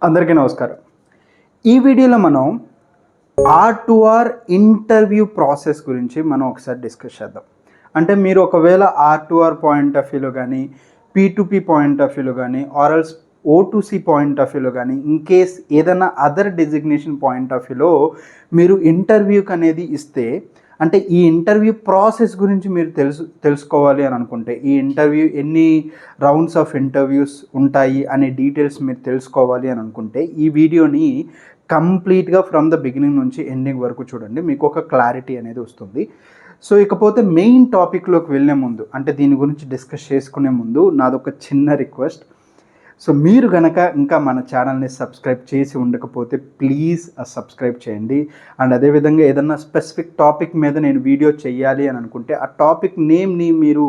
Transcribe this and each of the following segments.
అందరికీ నమస్కారం. ఈ వీడియోలో మనం R2R ఇంటర్వ్యూ ప్రాసెస్ గురించి మనం ఒకసారి డిస్కస్ చేద్దాం. అంటే మీరు ఒకవేళ R2R పాయింట్ ఆఫ్ వ్యూలో కానీ, P2P పాయింట్ ఆఫ్ వ్యూలో కానీ, ఆర్ఎల్స్ O2C పాయింట్ ఆఫ్ వ్యూలో కానీ, ఇన్ కేస్ ఏదైనా అదర్ డెసిగ్నేషన్ పాయింట్ ఆఫ్ వ్యూలో మీరు ఇంటర్వ్యూకి అనేది ఇస్తే, అంటే ఈ ఇంటర్వ్యూ ప్రాసెస్ గురించి మీరు తెలుసుకోవాలి అని అనుకుంటే, ఈ ఇంటర్వ్యూ ఎన్ని రౌండ్స్ ఆఫ్ ఇంటర్వ్యూస్ ఉంటాయి అనే డీటెయిల్స్ మీరు తెలుసుకోవాలి అని అనుకుంటే, ఈ వీడియోని కంప్లీట్గా ఫ్రమ్ ద బిగినింగ్ నుంచి ఎండింగ్ వరకు చూడండి. మీకు ఒక క్లారిటీ అనేది వస్తుంది. సో ఇకపోతే మెయిన్ టాపిక్లోకి వెళ్ళే ముందు, అంటే దీని గురించి డిస్కస్ చేసుకునే ముందు నాదొక చిన్న రిక్వెస్ట్. సో మీరు కనుక ఇంకా మన ఛానల్ని సబ్స్క్రైబ్ చేసి ఉండకపోతే ప్లీజ్ సబ్స్క్రైబ్ చేయండి. అండ్ అదేవిధంగా ఏదన్నా స్పెసిఫిక్ టాపిక్ మీద నేను వీడియో చేయాలి అని అనుకుంటే ఆ టాపిక్ నేమ్ని మీరు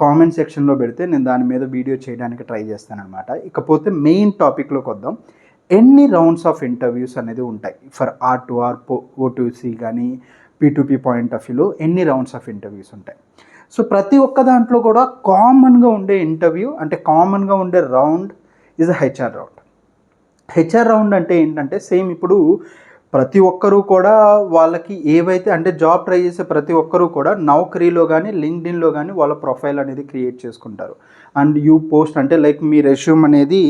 కామెంట్ సెక్షన్లో పెడితే నేను దాని మీద వీడియో చేయడానికి ట్రై చేస్తానన్నమాట. ఇకపోతే మెయిన్ టాపిక్లోకి వద్దాం. ఎన్ని రౌండ్స్ ఆఫ్ ఇంటర్వ్యూస్ అనేది ఉంటాయి ఫర్ R2R, O2C కానీ P2P పాయింట్ ఆఫ్ వ్యూలో ఎన్ని రౌండ్స్ ఆఫ్ ఇంటర్వ్యూస్ ఉంటాయి? సో ప్రతి ఒక్క దాంట్లో కూడా కామన్గా ఉండే ఇంటర్వ్యూ, అంటే కామన్గా ఉండే round is HR round. HR round అంటే ఏంటంటే సేమ్ ఇప్పుడు ప్రతి ఒక్కరూ కూడా వాళ్ళకి ఏవైతే అంటే జాబ్ ట్రై చేసే ప్రతి ఒక్కరూ కూడా నౌకరీలో కానీ లింక్డ్ఇన్లో కానీ వాళ్ళ ప్రొఫైల్ అనేది క్రియేట్ చేసుకుంటారు. అండ్ యూ పోస్ట్ అంటే లైక్ మీ రెజ్యూమ్ అనేది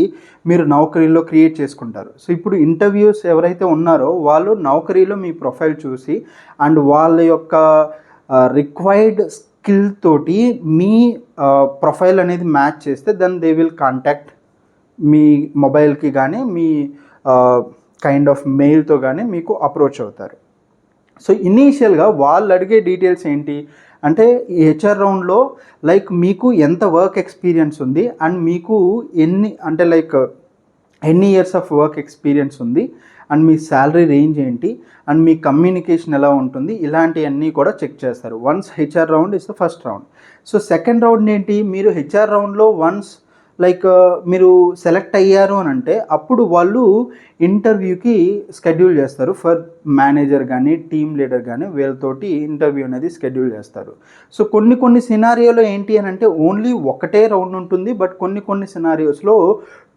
మీరు నౌకరీలో క్రియేట్ చేసుకుంటారు. సో ఇప్పుడు ఇంటర్వ్యూస్ ఎవరైతే ఉన్నారో వాళ్ళు నౌకరీలో మీ ప్రొఫైల్ చూసి అండ్ వాళ్ళ యొక్క రిక్వైర్డ్ స్కిల్ తోటి మీ ప్రొఫైల్ అనేది మ్యాచ్ చేస్తే దెన్ దే విల్ కాంటాక్ట్ మీ మొబైల్కి కానీ మీ కైండ్ ఆఫ్ మెయిల్తో కానీ మీకు అప్రోచ్ అవుతారు. సో ఇనీషియల్గా వాళ్ళు అడిగే డీటెయిల్స్ ఏంటి అంటే ఈ HR రౌండ్లో లైక్ మీకు ఎంత వర్క్ ఎక్స్పీరియన్స్ ఉంది అండ్ మీకు ఎన్ని ఇయర్స్ ఆఫ్ వర్క్ ఎక్స్పీరియన్స్ ఉంది అండ్ మీ శాలరీ రేంజ్ ఏంటి అండ్ మీ కమ్యూనికేషన్ ఎలా ఉంటుంది, ఇలాంటివన్నీ కూడా చెక్ చేస్తారు. Once HR round is the first round. So second round ఏంటి, మీరు HR రౌండ్లో వన్స్ మీరు సెలెక్ట్ అయ్యారు అని అంటే అప్పుడు వాళ్ళు ఇంటర్వ్యూకి షెడ్యూల్ చేస్తారు. ఫర్ మేనేజర్ కానీ టీమ్ లీడర్ కానీ వీళ్ళతోటి ఇంటర్వ్యూ అనేది షెడ్యూల్ చేస్తారు. సో కొన్ని సినారియోలో ఏంటి అని అంటే ఓన్లీ ఒకటే రౌండ్ ఉంటుంది, బట్ కొన్ని సినారియోస్లో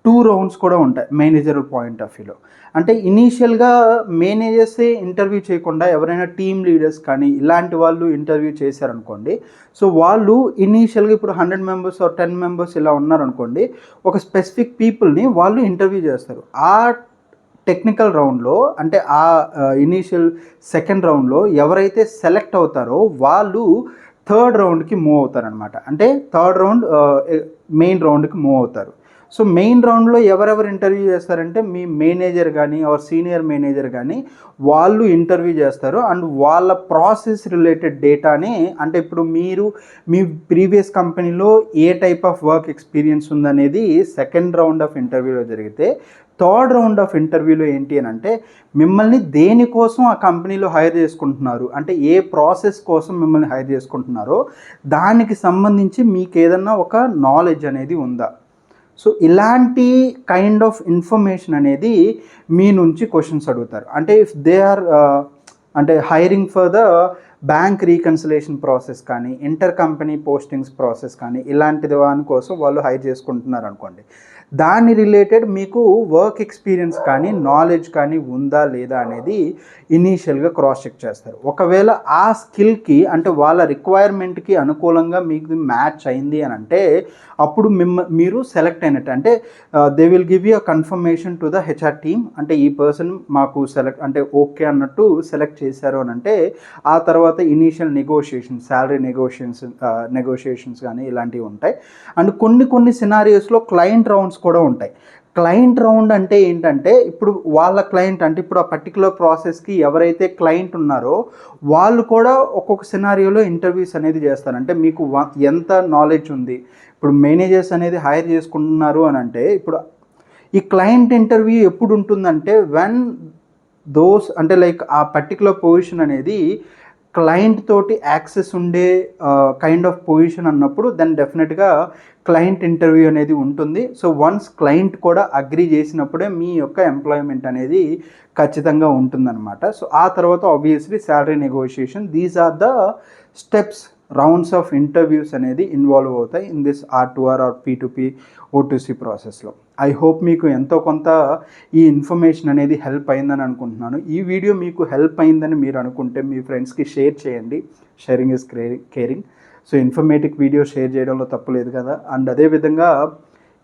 2 రౌండ్స్ కూడా ఉంటాయి మేనేజర్ పాయింట్ ఆఫ్ వ్యూలో. అంటే ఇనీషియల్గా మేనేజర్సే ఇంటర్వ్యూ చేయకుండా ఎవరైనా టీమ్ లీడర్స్ కానీ ఇలాంటి వాళ్ళు ఇంటర్వ్యూ చేశారనుకోండి, సో వాళ్ళు ఇనీషియల్గా ఇప్పుడు 100 మెంబర్స్ 10 మెంబర్స్ ఇలా ఉన్నారనుకోండి, ఒక స్పెసిఫిక్ పీపుల్ని వాళ్ళు ఇంటర్వ్యూ చేస్తారు. ఆ టెక్నికల్ రౌండ్లో అంటే ఆ ఇనీషియల్ సెకండ్ రౌండ్లో ఎవరైతే సెలెక్ట్ అవుతారో వాళ్ళు థర్డ్ రౌండ్కి మూవ్ అవుతారనమాట. అంటే థర్డ్ రౌండ్ మెయిన్ రౌండ్కి మూవ్ అవుతారు. సో మెయిన్ రౌండ్లో ఎవరెవరు ఇంటర్వ్యూ చేస్తారంటే మీ మేనేజర్ కానీ ఆర్ సీనియర్ మేనేజర్ కానీ వాళ్ళు ఇంటర్వ్యూ చేస్తారు. అండ్ వాళ్ళ ప్రాసెస్ రిలేటెడ్ డేటాని, అంటే ఇప్పుడు మీరు మీ ప్రీవియస్ కంపెనీలో ఏ టైప్ ఆఫ్ వర్క్ ఎక్స్పీరియన్స్ ఉందనేది సెకండ్ రౌండ్ ఆఫ్ ఇంటర్వ్యూలో జరిగితే, థర్డ్ రౌండ్ ఆఫ్ ఇంటర్వ్యూలో ఏంటి అని అంటే మిమ్మల్ని దేనికోసం ఆ కంపెనీలో హైర్ చేసుకుంటున్నారు, అంటే ఏ ప్రాసెస్ కోసం మిమ్మల్ని హైర్ చేసుకుంటున్నారో దానికి సంబంధించి మీకు ఏదన్నా ఒక నాలెడ్జ్ అనేది ఉందా. సో ఇలాంటి కైండ్ ఆఫ్ ఇన్ఫర్మేషన్ అనేది మీ నుంచి క్వశ్చన్స్ అడుగుతారు. అంటే ఇఫ్ దే ఆర్ అంటే hiring for the bank reconciliation process కానీ ఇంటర్ కంపెనీ పోస్టింగ్స్ ప్రాసెస్ కానీ ఇలాంటి దాని కోసం వాళ్ళు హైర్ చేసుకుంటున్నారు అనుకోండి, దాని రిలేటెడ్ మీకు వర్క్ ఎక్స్పీరియన్స్ కానీ నాలెడ్జ్ కానీ ఉందా లేదా అనేది ఇనీషియల్గా క్రాస్ చెక్ చేస్తారు. ఒకవేళ ఆ స్కిల్కి అంటే వాళ్ళ రిక్వైర్మెంట్కి అనుకూలంగా మీకు మ్యాచ్ అయింది అని అంటే అప్పుడు మీరు సెలెక్ట్ అయినట్టు. అంటే they will give you a confirmation to the HR team, అంటే ఈ పర్సన్ మాకు సెలెక్ట్ అంటే ఓకే అన్నట్టు సెలెక్ట్ చేశారు అని అంటే ఆ తర్వాత ఇనీషియల్ నెగోషియేషన్, శాలరీ నెగోషియేషన్స్ కానీ ఇలాంటివి ఉంటాయి. అండ్ కొన్ని సినారియోస్లో క్లయింట్ రౌండ్స్ కూడా ఉంటాయి. క్లయింట్ రౌండ్ అంటే ఏంటంటే ఇప్పుడు వాళ్ళ క్లయింట్ అంటే ఇప్పుడు ఆ పర్టికులర్ ప్రాసెస్కి ఎవరైతే క్లయింట్ ఉన్నారో వాళ్ళు కూడా ఒక్కొక్క సినారియోలో ఇంటర్వ్యూస్ అనేది చేస్తారు. అంటే మీకు ఎంత నాలెడ్జ్ ఉంది, ఇప్పుడు మేనేజర్స్ అనేది హైర్ చేసుకుంటున్నారు అని అంటే ఇప్పుడు ఈ క్లయింట్ ఇంటర్వ్యూ ఎప్పుడు ఉంటుందంటే వెన్ అంటే ఆ పర్టికులర్ పొజిషన్ అనేది క్లయింట్ తోటి యాక్సెస్ ఉండే కైండ్ ఆఫ్ పొజిషన్ అన్నప్పుడు దెన్ డెఫినెట్గా క్లయింట్ ఇంటర్వ్యూ అనేది ఉంటుంది. సో వన్స్ క్లయింట్ కూడా అగ్రీ చేసినప్పుడే మీ యొక్క ఎంప్లాయ్మెంట్ అనేది ఖచ్చితంగా ఉంటుందన్నమాట. సో ఆ తర్వాత obviously salary negotiation, these are the steps, rounds of interviews అనేది ఇన్వాల్వ్ అవుతాయి in this R2R or P2P O2C ప్రాసెస్లో. ఐ హోప్ మీకు ఎంతో కొంత ఈ ఇన్ఫర్మేషన్ అనేది హెల్ప్ అయిందని అనుకుంటున్నాను. ఈ వీడియో మీకు హెల్ప్ అయిందని మీరు అనుకుంటే మీ ఫ్రెండ్స్కి షేర్ చేయండి. Sharing is caring. So informative video share చేయడంలో తప్పు లేదు కదా. అండ్ అదేవిధంగా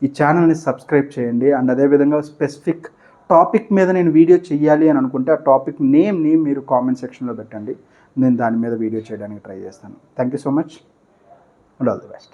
ఈ ఛానల్ని సబ్స్క్రైబ్ చేయండి. అండ్ అదేవిధంగా స్పెసిఫిక్ టాపిక్ మీద నేను వీడియో చేయాలి అని అనుకుంటే ఆ టాపిక్ నేమ్ని మీరు కామెంట్ సెక్షన్లో పెట్టండి. నేను దాని మీద వీడియో చేయడానికి ట్రై చేస్తాను. Thank you so much and all the best.